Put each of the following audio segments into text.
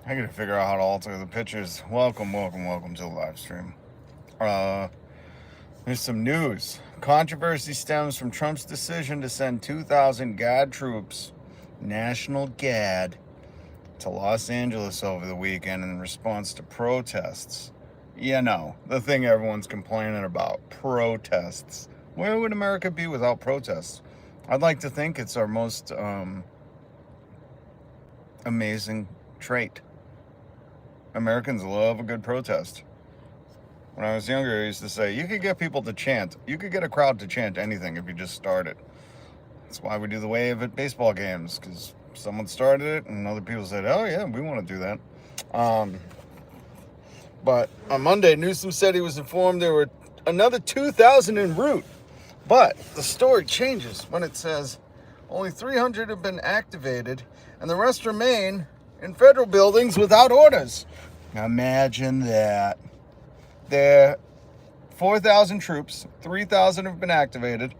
I gotta figure out how to alter the pictures. Welcome to the live stream. Here's some news. Controversy stems from Trump's decision to send 2,000 GAD troops, National GAD, to Los Angeles over the weekend in response to protests. You know, the thing everyone's complaining about, protests. Where would America be without protests? I'd like to think it's our most amazing trait. Americans love a good protest. When I was younger, I used to say, you could get people to chant. You could get a crowd to chant anything if you just start it. That's why we do the wave at baseball games, because someone started it and other people said, oh yeah, we want to do that. But on Monday, Newsom said he was informed there were another 2,000 en route. But the story changes when it says only 300 have been activated and the rest remain in federal buildings without orders. Imagine that. There are 4,000 troops, 3,000 have been activated.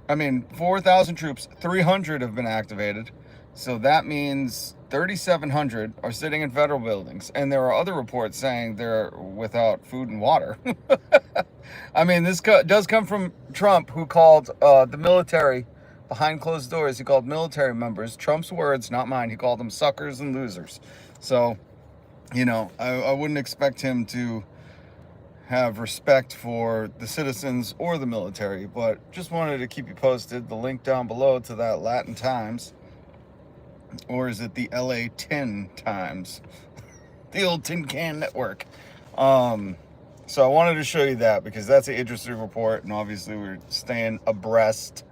4,000 troops, 300 have been activated. So that means 3,700 are sitting in federal buildings. And there are other reports saying they're without food and water. This does come from Trump, who called the military, behind closed doors, he called military members, Trump's words, not mine, he called them suckers and losers. So, I wouldn't expect him to have respect for the citizens or the military, but just wanted to keep you posted. The link down below to that Latin Times, or is it the LA Tin Times? The old tin can network. So I wanted to show you that because that's an interesting report, and obviously we're staying abreast.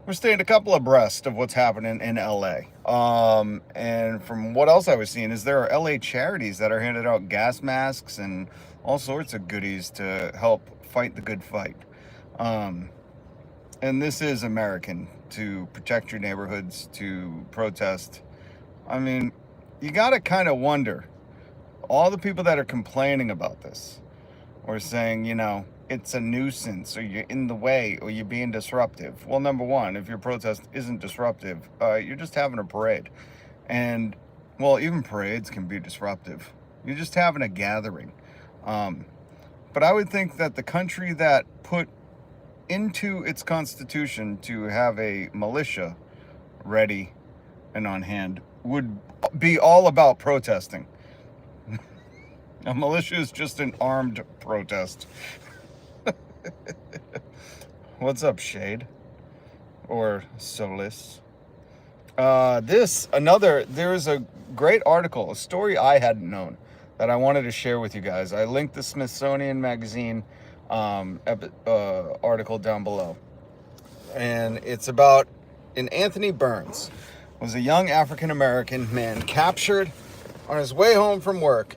We're staying a couple abreast of what's happening in LA. And from what else I was seeing is there are LA charities that are handing out gas masks and all sorts of goodies to help fight the good fight. And this is American, to protect your neighborhoods, to protest. You got to kind of wonder, all the people that are complaining about this or saying, it's a nuisance, or you're in the way, or you're being disruptive. Well, number one, if your protest isn't disruptive, you're just having a parade. And, well, even parades can be disruptive. You're just having a gathering. But I would think that the country that put into its constitution to have a militia ready and on hand would be all about protesting. A militia is just an armed protest. What's up, Shade? Or Solis? There's a great article, a story I hadn't known that I wanted to share with you guys. I linked the Smithsonian Magazine article down below. And it's about Anthony Burns. Was a young African-American man captured on his way home from work.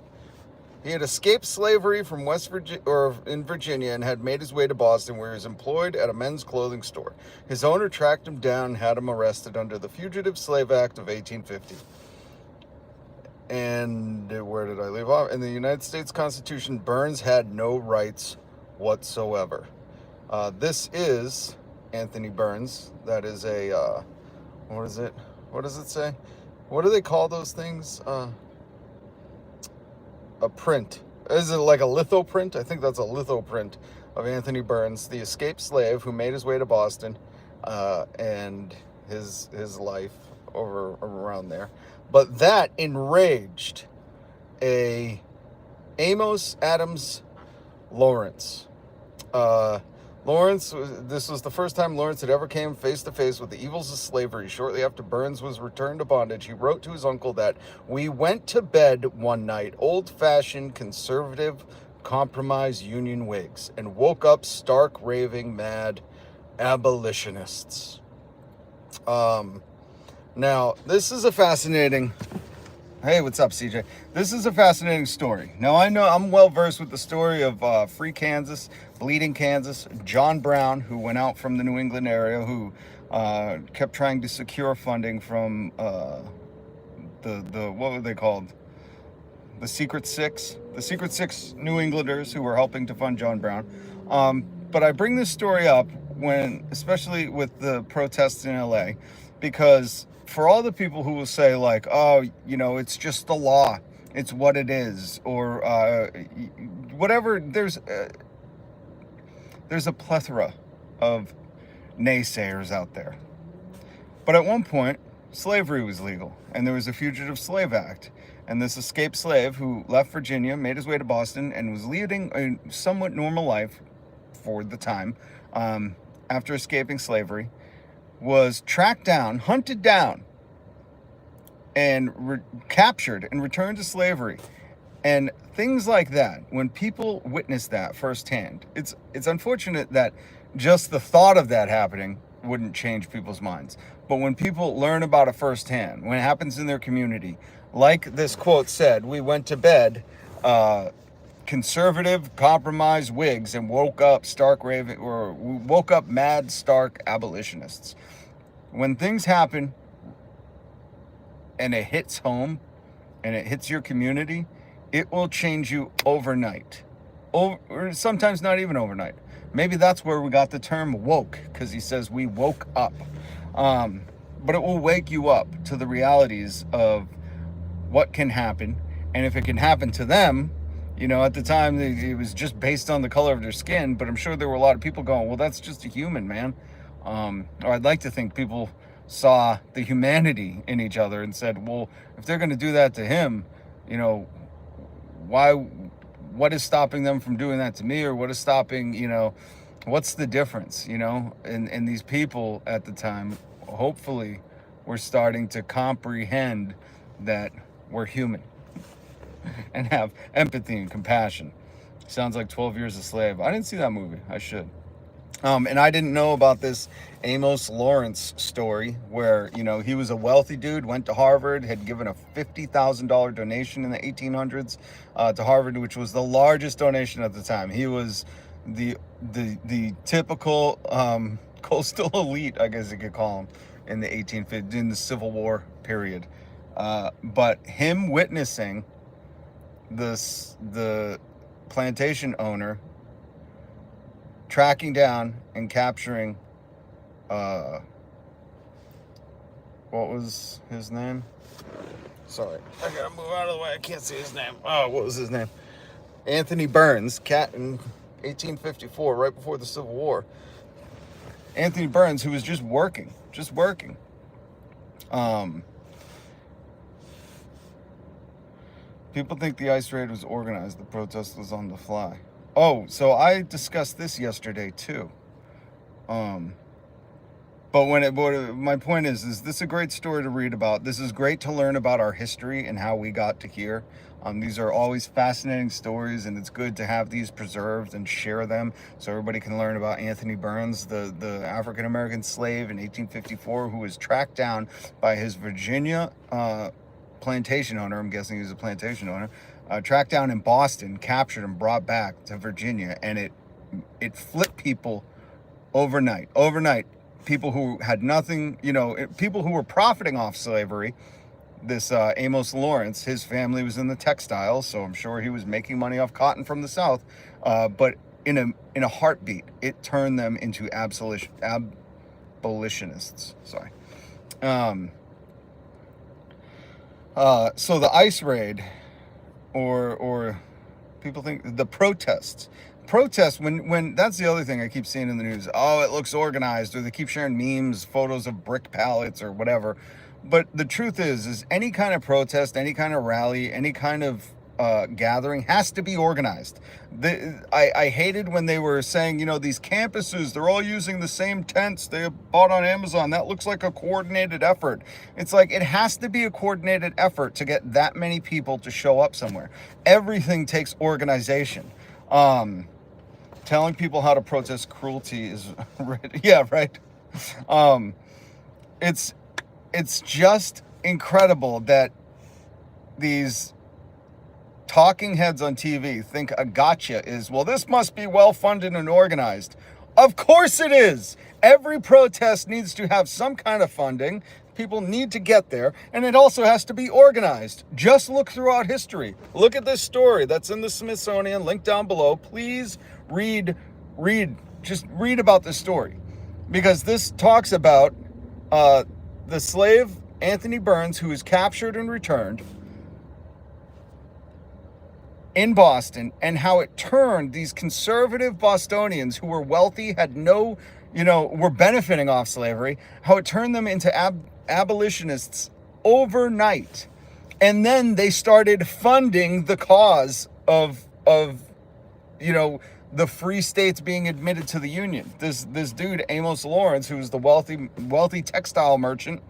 He had escaped slavery from in Virginia and had made his way to Boston, where he was employed at a men's clothing store. His owner tracked him down and had him arrested under the Fugitive Slave Act of 1850. And where did I leave off? In the United States Constitution, Burns had no rights whatsoever. This is Anthony Burns. That is a, what is it? What does it say? What do they call those things? A print. Is it like a lithoprint? I think that's a lithoprint of Anthony Burns, the escaped slave who made his way to Boston, and his life around there. But that enraged a Amos Adams Lawrence. This was the first time Lawrence had ever came face to face with the evils of slavery. Shortly after Burns was returned to bondage, he wrote to his uncle that, "We went to bed one night, old-fashioned, conservative, compromise Union Whigs, and woke up stark, raving, mad abolitionists." Now, this is a fascinating... Hey, what's up, CJ? This is a fascinating story. Now, I know I'm well-versed with the story of Free Kansas, Bleeding Kansas, John Brown, who went out from the New England area, who kept trying to secure funding from what were they called? The Secret Six New Englanders who were helping to fund John Brown. But I bring this story up especially with the protests in LA, because for all the people who will say like, oh, it's just the law, it's what it is, or whatever, there's a plethora of naysayers out there. But at one point, slavery was legal, and there was a Fugitive Slave Act. And this escaped slave who left Virginia, made his way to Boston, and was leading a somewhat normal life for the time, after escaping slavery, was tracked down, hunted down, and captured and returned to slavery. And things like that, when people witness that firsthand, it's unfortunate that just the thought of that happening wouldn't change people's minds. But when people learn about it firsthand, when it happens in their community, like this quote said, we went to bed conservative, compromised Whigs and woke up woke up mad, stark abolitionists. When things happen and it hits home and it hits your community, it will change you overnight. Or sometimes not even overnight. Maybe that's where we got the term woke, because he says we woke up. But it will wake you up to the realities of what can happen. And if it can happen to them, at the time it was just based on the color of their skin, but I'm sure there were a lot of people going, well, that's just a human, man. Or I'd like to think people saw the humanity in each other and said, well, if they're going to do that to him, what is stopping them from doing that to me? Or what is stopping, what's the difference, and these people at the time, hopefully, were starting to comprehend that we're human and have empathy and compassion. Sounds like 12 Years a Slave. I didn't see that movie. I should. And I didn't know about this Amos Lawrence story where, he was a wealthy dude, went to Harvard, had given a $50,000 donation in the 1800s to Harvard, which was the largest donation at the time. He was the typical coastal elite, I guess you could call him, in the 1850s, in the Civil War period. But him witnessing the plantation owner tracking down and capturing, what was his name? Sorry, I gotta move out of the way. I can't see his name. Oh, what was his name? Anthony Burns, in 1854, right before the Civil War. Anthony Burns, who was just working. People think the ICE raid was organized. The protest was on the fly. Oh, so I discussed this yesterday too. But my point is this a great story to read about? This is great to learn about our history and how we got to here. These are always fascinating stories, and it's good to have these preserved and share them so everybody can learn about Anthony Burns, the African-American slave in 1854 who was tracked down by his Virginia plantation owner. I'm guessing he was a plantation owner. Tracked down in Boston, captured and brought back to Virginia, and it flipped people overnight. People who had nothing, people who were profiting off slavery. This Amos Lawrence, his family was in the textiles, so I'm sure he was making money off cotton from the South. But in a heartbeat, it turned them into abolitionists. Sorry. So the ICE raid, or people think the protests, when that's the other thing I keep seeing in the news. Oh, it looks organized, or they keep sharing memes, photos of brick pallets or whatever. But the truth is any kind of protest, any kind of rally, any kind of gathering has to be organized. I hated when they were saying, these campuses, they're all using the same tents they bought on Amazon. That looks like a coordinated effort. It's like, it has to be a coordinated effort to get that many people to show up somewhere. Everything takes organization. Telling people how to protest cruelty is, yeah, right. It's just incredible that these talking heads on TV think a gotcha is, well, this must be well-funded and organized. Of course it is. Every protest needs to have some kind of funding. People need to get there, and it also has to be organized. Just look throughout history. Look at this story that's in the Smithsonian, link down below. Please read about this story. because this talks about the slave Anthony Burns, who was captured and returned in Boston, and how it turned these conservative Bostonians who were wealthy, had no, were benefiting off slavery, how it turned them into abolitionists overnight. And then they started funding the cause of the free states being admitted to the Union. This dude, Amos Lawrence, who was the wealthy textile merchant,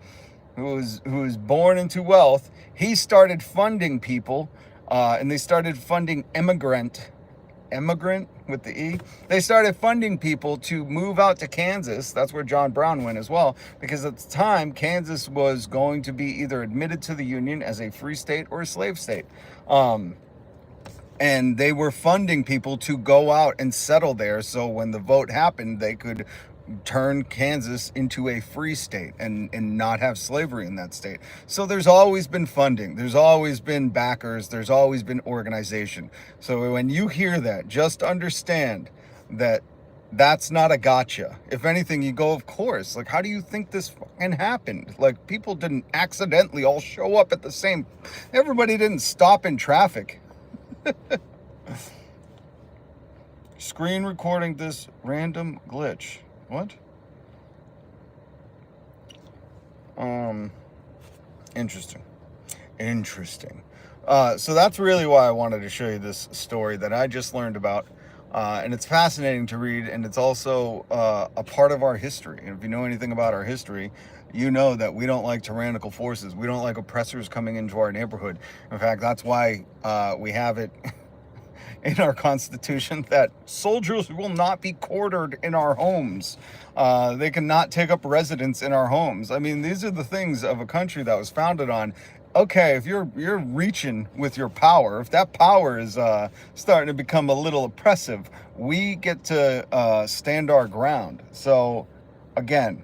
who was born into wealth, he started funding people, and they started funding immigrant with the E. They started funding people to move out to Kansas. That's where John Brown went as well, because at the time, Kansas was going to be either admitted to the Union as a free state or a slave state. And they were funding people to go out and settle there, so when the vote happened, they could turn Kansas into a free state and not have slavery in that state. So there's always been funding, there's always been backers, there's always been organization. So when you hear that, just understand that that's not a gotcha. If anything, you go, of course, like, how do you think this fucking happened? Like, people didn't accidentally all show up at the same, everybody didn't stop in traffic. Screen recording this random glitch. What? Interesting. So that's really why I wanted to show you this story that I just learned about. And it's fascinating to read, and it's also a part of our history. And if you know anything about our history, you know that we don't like tyrannical forces. We don't like oppressors coming into our neighborhood. In fact, that's why we have it in our Constitution that soldiers will not be quartered in our homes. They cannot take up residence in our homes. I mean, these are the things of a country that was founded on, okay, if you're reaching with your power, if that power is starting to become a little oppressive, we get to stand our ground. So, again,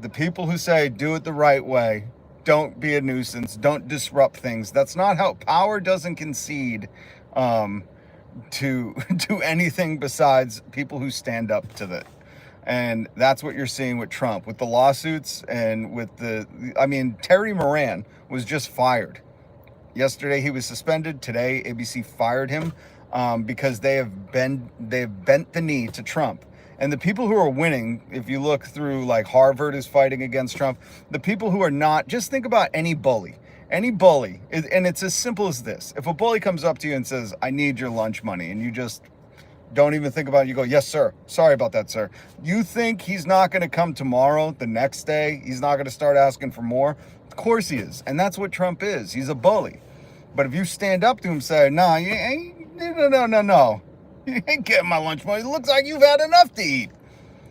the people who say do it the right way, don't be a nuisance, don't disrupt things, that's not how power doesn't concede to anything besides people who stand up to that. And that's what you're seeing with Trump, with the lawsuits, and with Terry Moran was just fired. Yesterday he was suspended. Today ABC fired him because they've bent the knee to Trump. And the people who are winning, if you look through, like, Harvard is fighting against Trump, the people who are not, just think about any bully. Any bully, and it's as simple as this. If a bully comes up to you and says, I need your lunch money, and you just don't even think about it, you go, yes, sir. Sorry about that, sir. You think he's not going to come tomorrow, the next day? He's not going to start asking for more? Of course he is. And that's what Trump is. He's a bully. But if you stand up to him and say, no, you ain't, no. You ain't getting my lunch money. It looks like you've had enough to eat.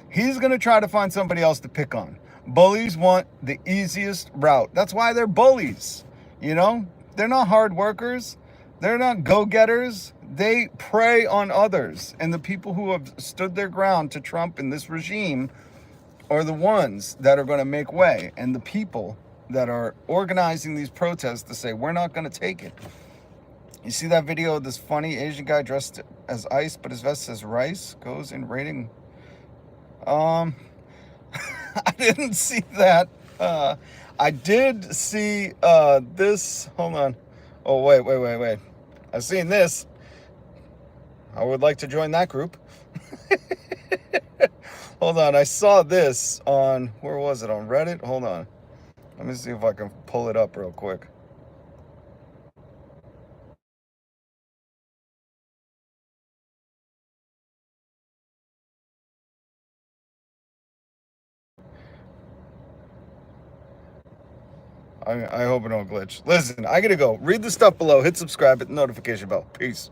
He's going to try to find somebody else to pick on. Bullies want the easiest route. That's why they're bullies. They're not hard workers. They're not go-getters. They prey on others. And the people who have stood their ground to Trump and this regime are the ones that are going to make way. And the people that are organizing these protests to say, we're not going to take it. You see that video of this funny Asian guy dressed as ice, but his vest says rice, goes in rating? I didn't see that. I did see this. Hold on. Oh, wait. I've seen this. I would like to join that group. Hold on. I saw this on, where was it? On Reddit? Hold on. Let me see if I can pull it up real quick. I hope it don't glitch. Listen, I gotta go. Read the stuff below. Hit subscribe. Hit the notification bell. Peace.